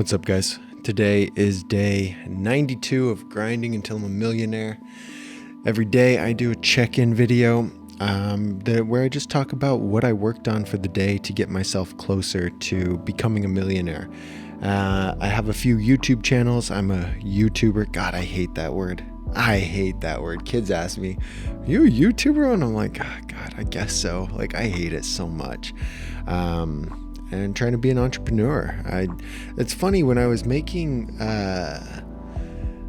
What's up, guys? Today is day 92 of grinding until I'm a millionaire. Every day I do a check-in video where I just talk about what I worked on for the day to get myself closer to becoming a millionaire. I have a few YouTube channels. I'm a YouTuber. God, I hate that word. Kids ask me, "Are you a YouTuber?" And I'm like, oh, God, I guess so. Like, I hate it so much. And trying to be an entrepreneur. It's funny, when I was making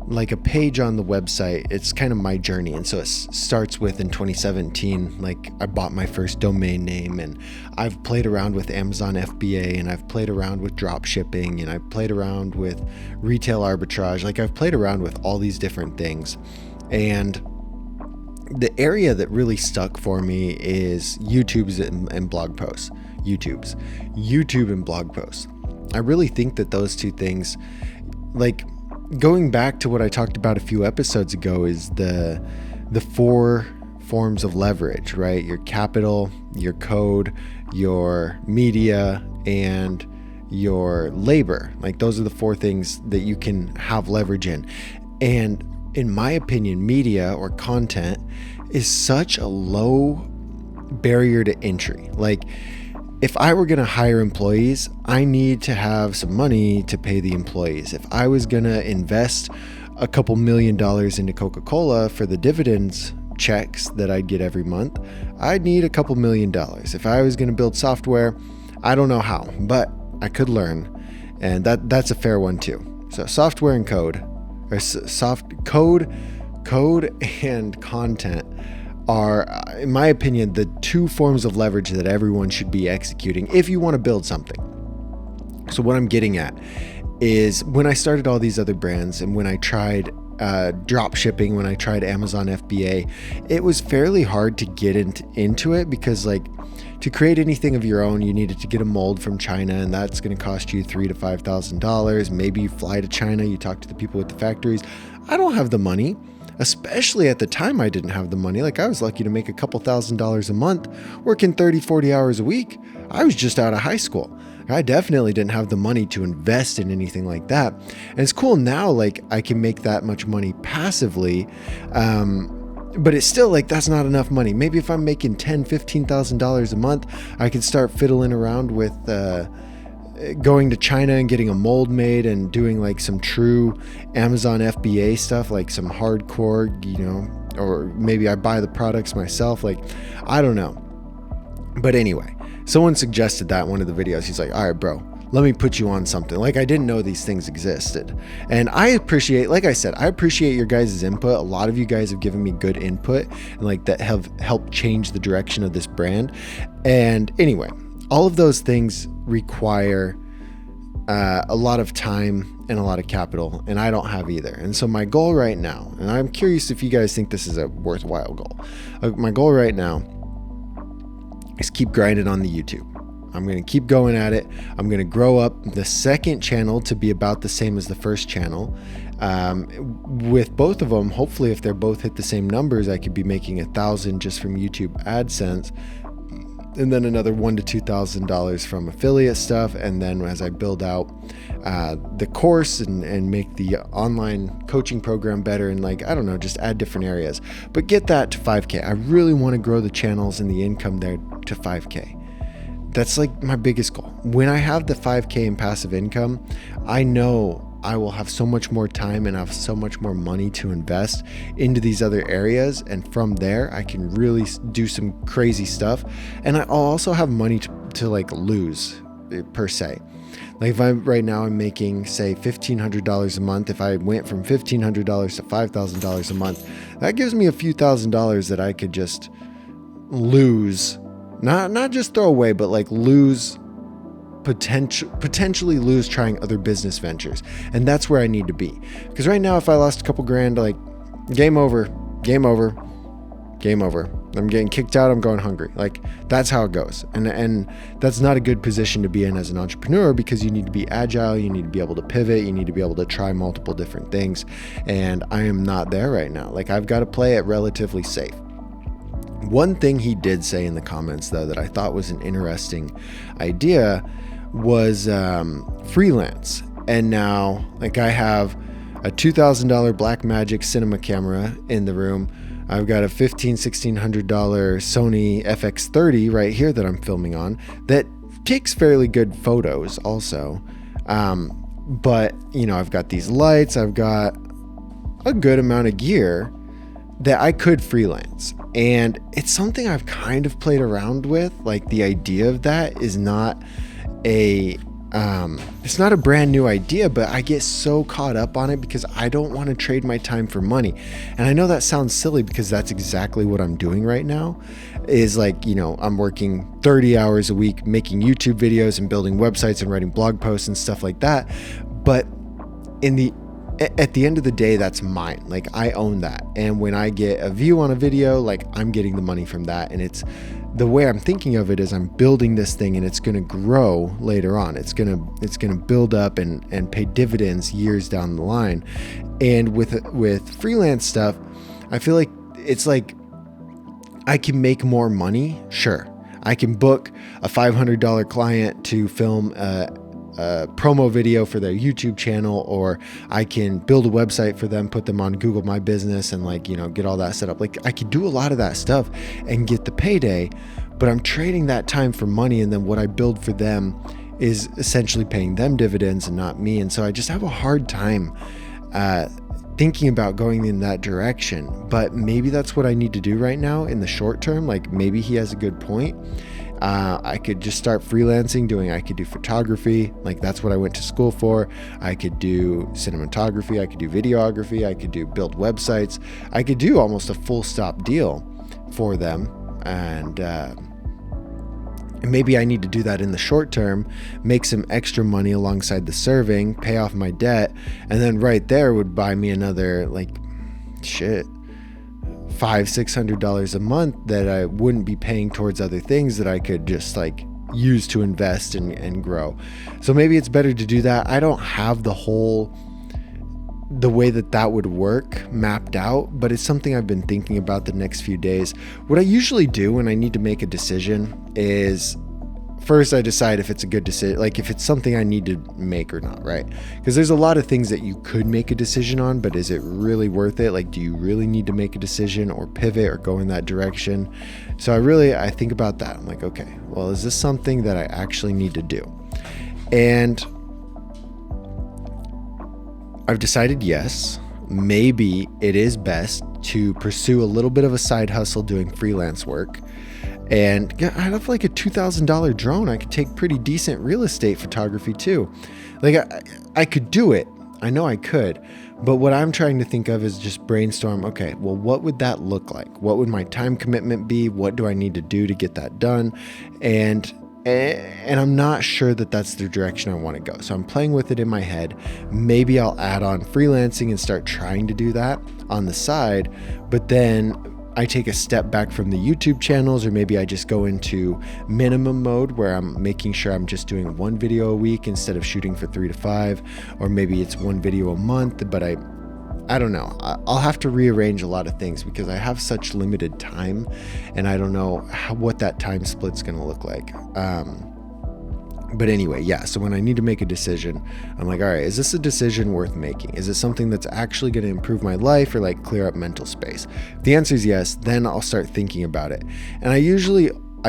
like a page on the website, it's kind of my journey. And so it starts with, in 2017, like I bought my first domain name, and I've played around with Amazon FBA, and I've played around with drop shipping, and I've played around with retail arbitrage. Like, I've played around with all these different things. And the area that really stuck for me is YouTube and blog posts. YouTube and blog posts. I really think that those two things, like going back to what I talked about a few episodes ago, is the four forms of leverage, right? Your capital, your code, your media, and your labor. Like, those are the four things that you can have leverage in. And in my opinion, media or content is such a low barrier to entry. Like, if I were going to hire employees, I need to have some money to pay the employees. If I was going to invest a couple $1 million into Coca-Cola for the dividends checks that I'd get every month, I'd need a couple $1 million. If I was going to build software, I don't know how, but I could learn. And that's a fair one too. So software and code, or code and content are, in my opinion, the two forms of leverage that everyone should be executing if you want to build something. So what I'm getting at is, when I started all these other brands, and when I tried drop shipping, when I tried Amazon FBA, it was fairly hard to get into it, because, like, to create anything of your own, you needed to get a mold from China, and that's going to cost you $3,000 to $5,000. Maybe you fly to China, you talk to the people with the factories. I don't have the money. Especially at the time, I didn't have the money. Like, I was lucky to make a couple $1,000s a month, working 30, 40 hours a week. I was just out of high school. I definitely didn't have the money to invest in anything like that. And it's cool now, like, I can make that much money passively. But it's still, like, that's not enough money. Maybe if I'm making $10,000, $15,000 a month, I could start fiddling around with going to China and getting a mold made and doing, like, some true Amazon FBA stuff, like some hardcore, or maybe I buy the products myself. Like, I don't know. But anyway, someone suggested that in one of the videos. He's like, all right, bro, let me put you on something. Like, I didn't know these things existed. And I appreciate, like I said, I appreciate your guys' input. A lot of you guys have given me good input, and like that have helped change the direction of this brand. And anyway, all of those things require a lot of time and a lot of capital, and I don't have either. And so my goal right now, and I'm curious if you guys think this is a worthwhile goal. My goal right now is keep grinding on the YouTube. I'm going to keep going at it. I'm going to grow up the second channel to be about the same as the first channel. With both of them, hopefully, if they're both hit the same numbers, I could be making $1,000 just from YouTube AdSense, and then another $1,000 to $2,000 from affiliate stuff. And then as I build out the course and make the online coaching program better, and, like, I don't know, just add different areas, but get that to 5K. I really want to grow the channels and the income there to 5K. That's like my biggest goal. When I have the 5K in passive income, I know I will have so much more time and have so much more money to invest into these other areas. And from there, I can really do some crazy stuff. And I'll also have money to like lose, per se. Like, if right now I'm making, say, $1,500 a month, if I went from $1,500 to $5,000 a month, that gives me a few $1,000s that I could just lose. Not just throw away, but like lose, potentially lose trying other business ventures. And that's where I need to be. Because right now, if I lost a couple grand, like, game over. I'm getting kicked out. I'm going hungry. Like, that's how it goes. And that's not a good position to be in as an entrepreneur, because you need to be agile. You need to be able to pivot. You need to be able to try multiple different things. And I am not there right now. Like, I've got to play it relatively safe. One thing he did say in the comments, though, that I thought was an interesting idea was freelance. And now, like, I have a $2,000 Blackmagic cinema camera in the room. I've got a $1,600 Sony FX30 right here that I'm filming on that takes fairly good photos also. But, you know, I've got these lights, I've got a good amount of gear that I could freelance. And it's something I've kind of played around with. Like, the idea of that is not it's not a brand new idea, but I get so caught up on it because I don't want to trade my time for money. And I know that sounds silly because that's exactly what I'm doing right now. Is like, you know, I'm working 30 hours a week making YouTube videos and building websites and writing blog posts and stuff like that. But at the end of the day, that's mine. Like, I own that. And when I get a view on a video, like, I'm getting the money from that. And it's the way I'm thinking of it is I'm building this thing and it's going to grow later on. It's going to build up and pay dividends years down the line. And with freelance stuff, I feel like it's like I can make more money. Sure. I can book a $500 client to film a promo video for their YouTube channel, or I can build a website for them, put them on Google My Business, and, like, you know, get all that set up. Like, I could do a lot of that stuff and get the payday, but I'm trading that time for money. And then what I build for them is essentially paying them dividends and not me. And so I just have a hard time thinking about going in that direction. But maybe that's what I need to do right now in the short term. Like, maybe he has a good point. I could just start freelancing I could do photography. Like, that's what I went to school for. I could do cinematography. I could do videography. I could build websites. I could do almost a full stop deal for them. And maybe I need to do that in the short term, make some extra money alongside the serving, pay off my debt. And then right there would buy me another, like, $500-$600 a month that I wouldn't be paying towards other things that I could just, like, use to invest and grow. So maybe it's better to do that. I don't have the way that would work mapped out, but it's something I've been thinking about the next few days. What I usually do when I need to make a decision is, first, I decide if it's a good decision, like if it's something I need to make or not, right? Because there's a lot of things that you could make a decision on, but is it really worth it? Like, do you really need to make a decision or pivot or go in that direction? So I think about that. I'm like, okay, well, is this something that I actually need to do? And I've decided yes, maybe it is best to pursue a little bit of a side hustle doing freelance work. And I have like a $2,000 drone. I could take pretty decent real estate photography too. Like, I could do it. I know I could. But what I'm trying to think of is just brainstorm, okay, well, what would that look like? What would my time commitment be? What do I need to do to get that done? And I'm not sure that that's the direction I want to go. So I'm playing with it in my head. Maybe I'll add on freelancing and start trying to do that on the side. But then I take a step back from the YouTube channels, or maybe I just go into minimum mode where I'm making sure I'm just doing one video a week instead of shooting for 3 to 5, or maybe it's one video a month, but I don't know. I'll have to rearrange a lot of things because I have such limited time and I don't know what that time split's going to look like. But anyway, yeah, so when I need to make a decision, I'm like, all right, is this a decision worth making? Is it something that's actually going to improve my life or, like, clear up mental space? If the answer is yes, then I'll start thinking about it. And I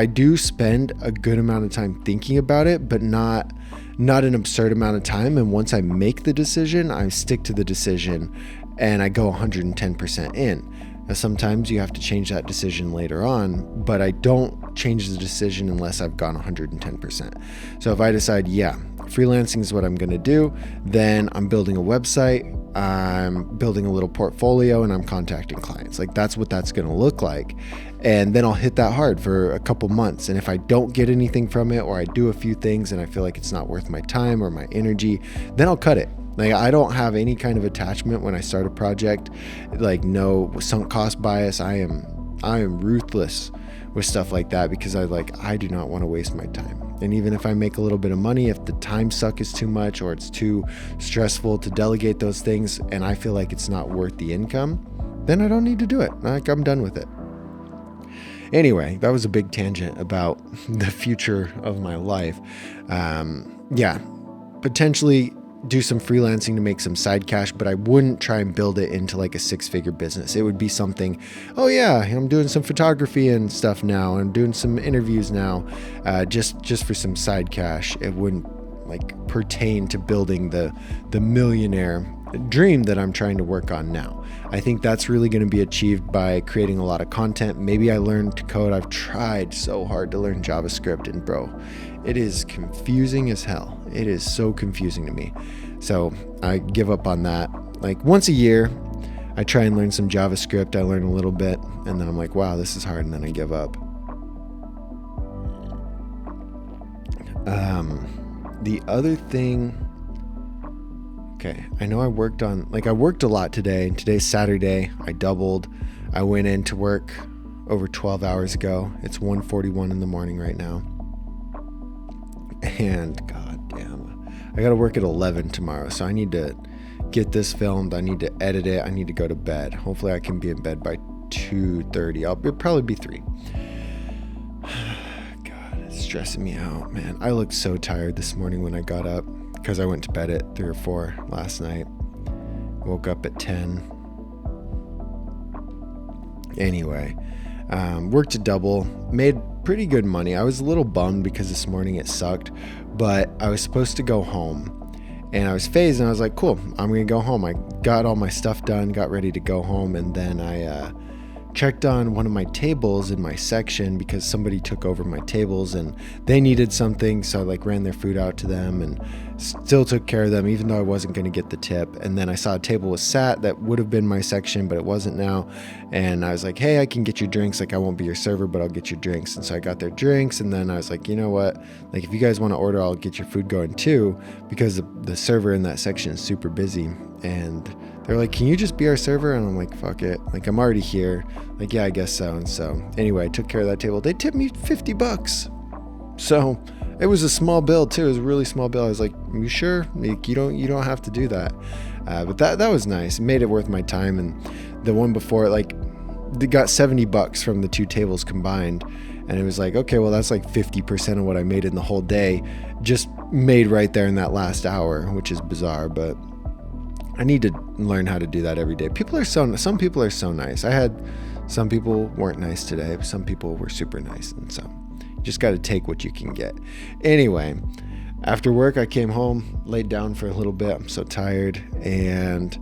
do spend a good amount of time thinking about it, but not an absurd amount of time. And once I make the decision, I stick to the decision and I go 110% in. Now, sometimes you have to change that decision later on, but I don't change the decision unless I've gone 110%. So if I decide, yeah, freelancing is what I'm going to do, then I'm building a website, I'm building a little portfolio, and I'm contacting clients. Like, that's what that's going to look like. And then I'll hit that hard for a couple months. And if I don't get anything from it, or I do a few things and I feel like it's not worth my time or my energy, then I'll cut it. Like, I don't have any kind of attachment when I start a project, like no sunk cost bias. I am ruthless with stuff like that because I do not want to waste my time. And even if I make a little bit of money, if the time suck is too much or it's too stressful to delegate those things and I feel like it's not worth the income, then I don't need to do it. Like, I'm done with it. Anyway, that was a big tangent about the future of my life. Yeah, potentially do some freelancing to make some side cash, but I wouldn't try and build it into like a 6-figure business. It would be something, oh yeah, I'm doing some photography and stuff now. I'm doing some interviews now, just for some side cash. It wouldn't like pertain to building the millionaire dream that I'm trying to work on now. I think that's really going to be achieved by creating a lot of content. Maybe I learned to code. I've tried so hard to learn JavaScript, and bro, it is confusing as hell. It is so confusing to me. So I give up on that. Like once a year, I try and learn some JavaScript. I learn a little bit, and then I'm like, wow, this is hard, and then I give up. The other thing, okay, I know I worked a lot today, and today's Saturday. I doubled. I went into work over 12 hours ago. It's 1:41 in the morning right now. And god damn, I gotta work at 11 tomorrow, so I need to get this filmed. I need to edit it. I need to go to bed. Hopefully I can be in bed by 2:30. It'll probably be 3. God, it's stressing me out, man. I looked so tired this morning when I got up because I went to bed at 3 or 4 last night. Woke up at 10. Anyway, worked a double, made pretty good money. I was a little bummed because this morning it sucked, but I was supposed to go home and I was phased, and I was like, cool, I'm gonna go home. I got all my stuff done, got ready to go home, and then I checked on one of my tables in my section because somebody took over my tables and they needed something, so I like ran their food out to them and still took care of them even though I wasn't going to get the tip. And then I saw a table was sat that would have been my section, but it wasn't now, and I was like, hey, I can get your drinks. Like, I won't be your server, but I'll get your drinks. And so I got their drinks, and then I was like, you know what, like if you guys want to order, I'll get your food going too, because the server in that section is super busy. And they're like, can you just be our server? And I'm like, fuck it. Like, I'm already here. Like, yeah, I guess so. And so anyway, I took care of that table. They tipped me $50. So it was a small bill too. It was a really small bill. I was like, you sure? Like, you don't have to do that. But that was nice. It made it worth my time. And the one before, like, they got $70 from the 2 tables combined. And it was like, okay, well, that's like 50% of what I made in the whole day, just made right there in that last hour, which is bizarre, but I need to learn how to do that every day. Some people are so nice. I had some people weren't nice today, but some people were super nice. And so you just got to take what you can get. Anyway, after work, I came home, laid down for a little bit. I'm so tired. And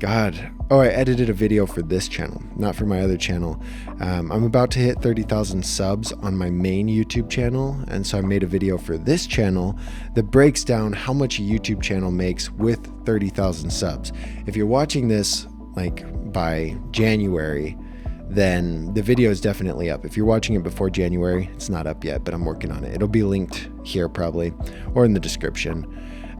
I edited a video for this channel, not for my other channel. I'm about to hit 30,000 subs on my main YouTube channel, and so I made a video for this channel that breaks down how much a YouTube channel makes with 30,000 subs. If you're watching this like by January, then the video is definitely up. If you're watching it before January, it's not up yet, but I'm working on it. It'll be linked here probably, or in the description.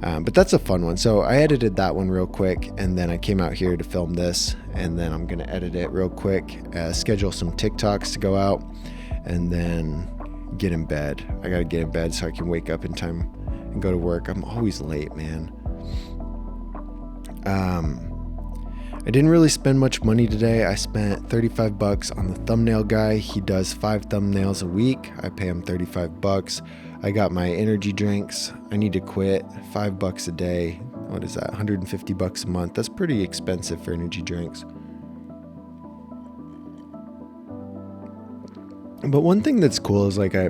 But that's a fun one. So I edited that one real quick, and then I came out here to film this, and then I'm going to edit it real quick, schedule some TikToks to go out, and then get in bed. I got to get in bed so I can wake up in time and go to work. I'm always late, man. I didn't really spend much money today. I spent $35 on the thumbnail guy. He does 5 thumbnails a week. I pay him $35. I got my energy drinks. I need to quit. $5 a day. What is that? $150 a month. That's pretty expensive for energy drinks. But one thing that's cool is like I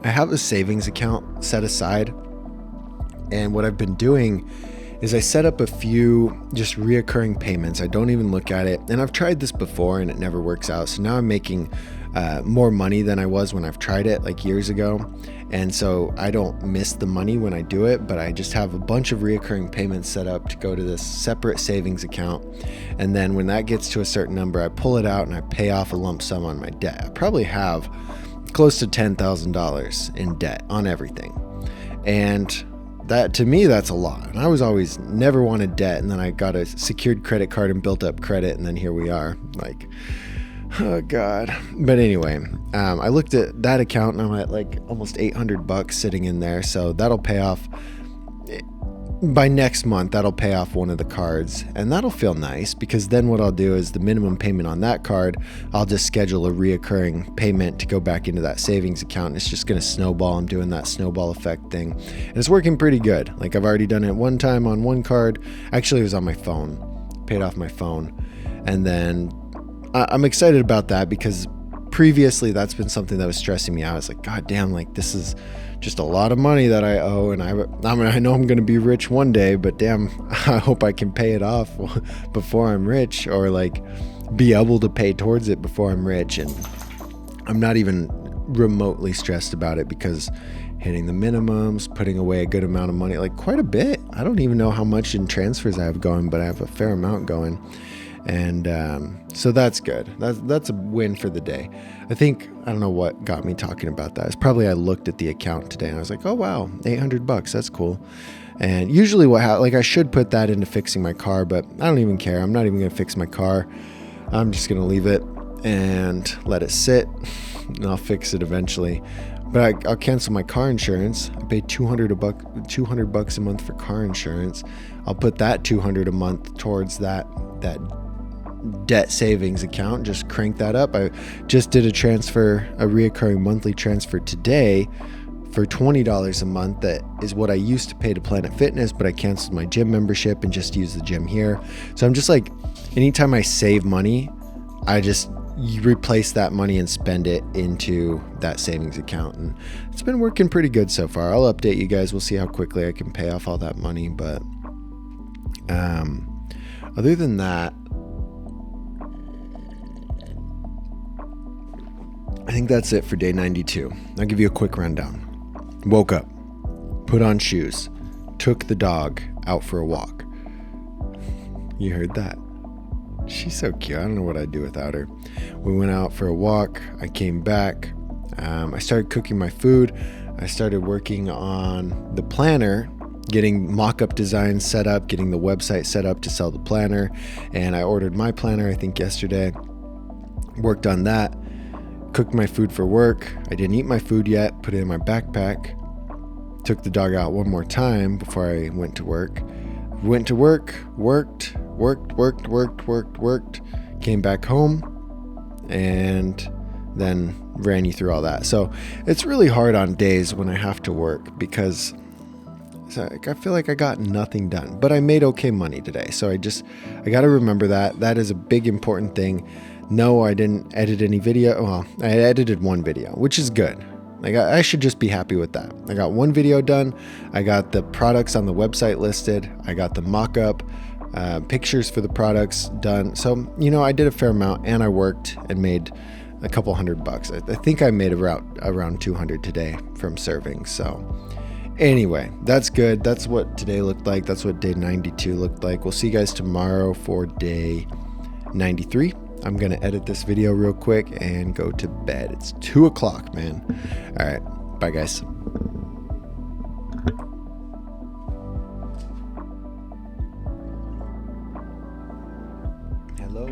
have a savings account set aside, and what I've been doing is I set up a few just reoccurring payments. I don't even look at it, and I've tried this before and it never works out. So now I'm making more money than I was when I've tried it like years ago, and so I don't miss the money when I do it, but I just have a bunch of reoccurring payments set up to go to this separate savings account, and then when that gets to a certain number, I pull it out and I pay off a lump sum on my debt. I probably have close to $10,000 in debt on everything, and that, to me, that's a lot. And I was always never wanted debt, and then I got a secured credit card and built up credit, and then here we are. Like, oh god. But anyway, I looked at that account and I'm at like almost $800 sitting in there, so that'll pay off by next month, that'll pay off one of the cards, and that'll feel nice, because then what I'll do is the minimum payment on that card, I'll just schedule a reoccurring payment to go back into that savings account, and it's just going to snowball. I'm doing that snowball effect thing, and it's working pretty good. Like, I've already done it one time on one card. Actually, it was on my phone, paid off my phone. And then I'm excited about that, because previously that's been something that was stressing me out. It's like, God damn, like, this is just a lot of money that I owe, and I know I'm going to be rich one day, but damn, I hope I can pay it off before I'm rich, or like be able to pay towards it before I'm rich. And I'm not even remotely stressed about it, because hitting the minimums, putting away a good amount of money, like quite a bit. I don't even know how much in transfers I have going, but I have a fair amount going. And so that's good. That's a win for the day. I don't know what got me talking about that. It's probably I looked at the account today and I was like, oh wow, $800, that's cool. And usually I should put that into fixing my car, but I don't even care. I'm not even gonna fix my car. I'm just gonna leave it and let it sit, and I'll fix it eventually. But I'll cancel my car insurance. I pay $200 a month for car insurance. I'll put that $200 a month towards that debt savings account. Just crank that up. I just did a reoccurring monthly transfer today for $20 a month. That is what I used to pay to Planet Fitness, but I canceled my gym membership and just use the gym here. So I'm just like, anytime I save money, I just replace that money and spend it into that savings account, and it's been working pretty good so far. I'll update you guys. We'll see how quickly I can pay off all that money, but other than that, I think that's it for day 92. I'll give you a quick rundown. Woke up, put on shoes, took the dog out for a walk. You heard that? She's so cute. I don't know what I'd do without her. We went out for a walk. I came back. I started cooking my food. I started working on the planner, getting mock-up designs set up, getting the website set up to sell the planner. And I ordered my planner, I think yesterday. Worked on that. Cooked my food for work. I didn't eat my food yet. Put it in my backpack. Took the dog out one more time before I went to work. Went to work, worked, came back home, and then ran you through all that. So it's really hard on days when I have to work, because I feel like I got nothing done, but I made okay money today. So I got to remember that. That is a big important thing. No, I didn't edit any video. Well, I edited one video, which is good. Like, I should just be happy with that. I got one video done. I got the products on the website listed. I got the mock-up pictures for the products done. So, I did a fair amount, and I worked and made a couple $100. I think I made around 200 today from serving. So anyway, that's good. That's what today looked like. That's what day 92 looked like. We'll see you guys tomorrow for day 93. I'm going to edit this video real quick and go to bed. It's 2 o'clock, man. All right. Bye, guys. Hello.